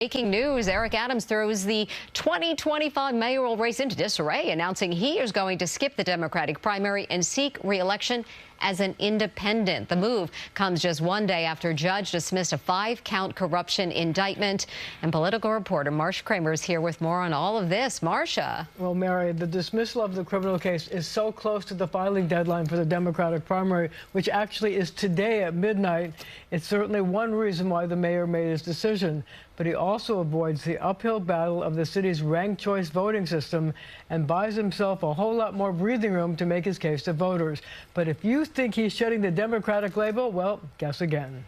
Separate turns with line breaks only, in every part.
Breaking news, Eric Adams throws the 2025 mayoral race into disarray, announcing he is going to skip the Democratic primary and seek re-election as an independent. The move comes just one day after a judge dismissed a 5-count corruption indictment. And political reporter Marcia Kramer is here with more on all of this. Marcia.
Well, Mary, the dismissal of the criminal case is so close to the filing deadline for the Democratic primary, which actually is today at midnight. It's certainly one reason why the mayor made his decision. But he also avoids the uphill battle of the city's ranked choice voting system and buys himself a whole lot more breathing room to make his case to voters. But if you think he's shedding the Democratic label, well, guess again.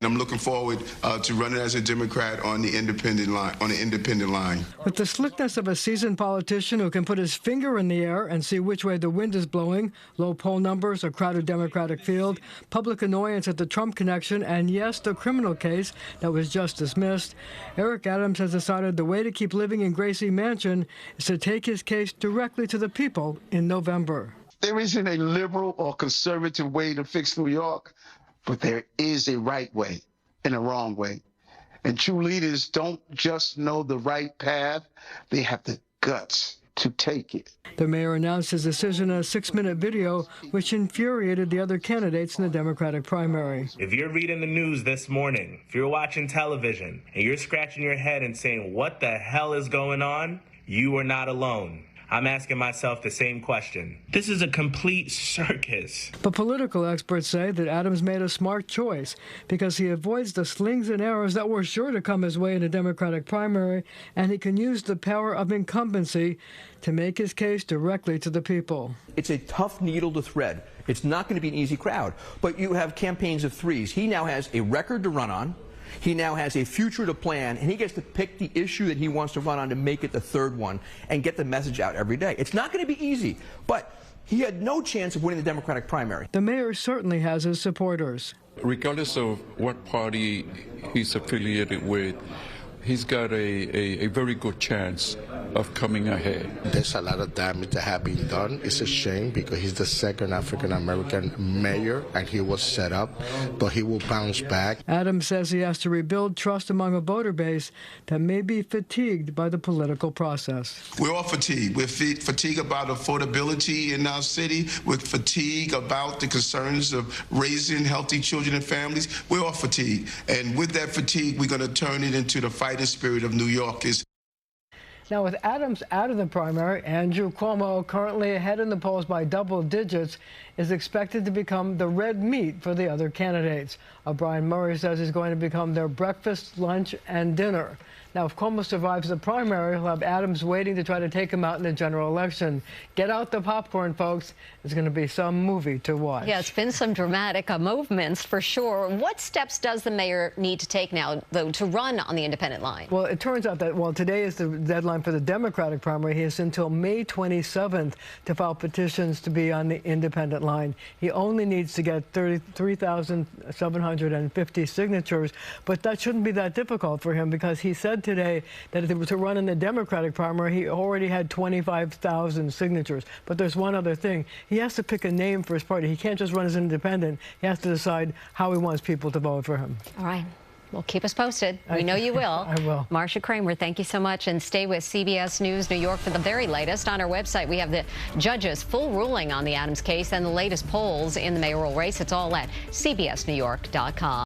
I'm looking forward to running as a Democrat on the independent line.
With the slickness of a seasoned politician who can put his finger in the air and see which way the wind is blowing, low poll numbers, a crowded Democratic field, public annoyance at the Trump connection, and yes, the criminal case that was just dismissed, Eric Adams has decided the way to keep living in Gracie Mansion is to take his case directly to the people in November.
There isn't a liberal or conservative way to fix New York, but there is a right way and a wrong way. And true leaders don't just know the right path, they have the guts to take it.
The mayor announced his decision in a 6-minute video, which infuriated the other candidates in the Democratic primary.
If you're reading the news this morning, if you're watching television, and you're scratching your head and saying, what the hell is going on? You are not alone. I'm asking myself the same question. This is a complete circus.
But political experts say that Adams made a smart choice because he avoids the slings and arrows that were sure to come his way in a Democratic primary, and he can use the power of incumbency to make his case directly to the people.
It's a tough needle to thread. It's not going to be an easy crowd, but you have campaigns of threes. He now has a record to run on. He now has a future to plan, and he gets to pick the issue that he wants to run on to make it the third one and get the message out every day. It's not going to be easy, but he had no chance of winning the Democratic primary.
The mayor certainly has his supporters.
Regardless of what party he's affiliated with, he's got a very good chance of coming ahead.
There's a lot of damage that has been done. It's a shame because he's the second African-American mayor and he was set up, but he will bounce back.
Adams says he has to rebuild trust among a voter base that may be fatigued by the political process.
We're all fatigued. We're fatigued about affordability in our city. We're fatigued about the concerns of raising healthy children and families. We're all fatigued. And with that fatigue, we're going to turn it into the fighting spirit of New Yorkers.
Now, with Adams out of the primary, Andrew Cuomo, currently ahead in the polls by double digits, is expected to become the red meat for the other candidates. Brian Murray says he's going to become their breakfast, lunch, and dinner. Now, if Cuomo survives the primary, he'll have Adams waiting to try to take him out in the general election. Get out the popcorn, folks. It's going to be some movie to watch.
Yeah, it's been some dramatic movements for sure. What steps does the mayor need to take now, though, to run on the independent line?
Well, it turns out that while today is the deadline for the Democratic primary, he has until May 27th to file petitions to be on the independent line. He only needs to get 33,750 signatures, but that shouldn't be that difficult for him because he said today that if he were to run in the Democratic primary, he already had 25,000 signatures. But there's one other thing. He has to pick a name for his party. He can't just run as an independent. He has to decide how he wants people to vote for him.
All right. Well, keep us posted. We know you will.
I will.
Marcia Kramer, thank you so much. And stay with CBS News New York for the very latest. On our website, we have the judge's full ruling on the Adams case and the latest polls in the mayoral race. It's all at cbsnewyork.com.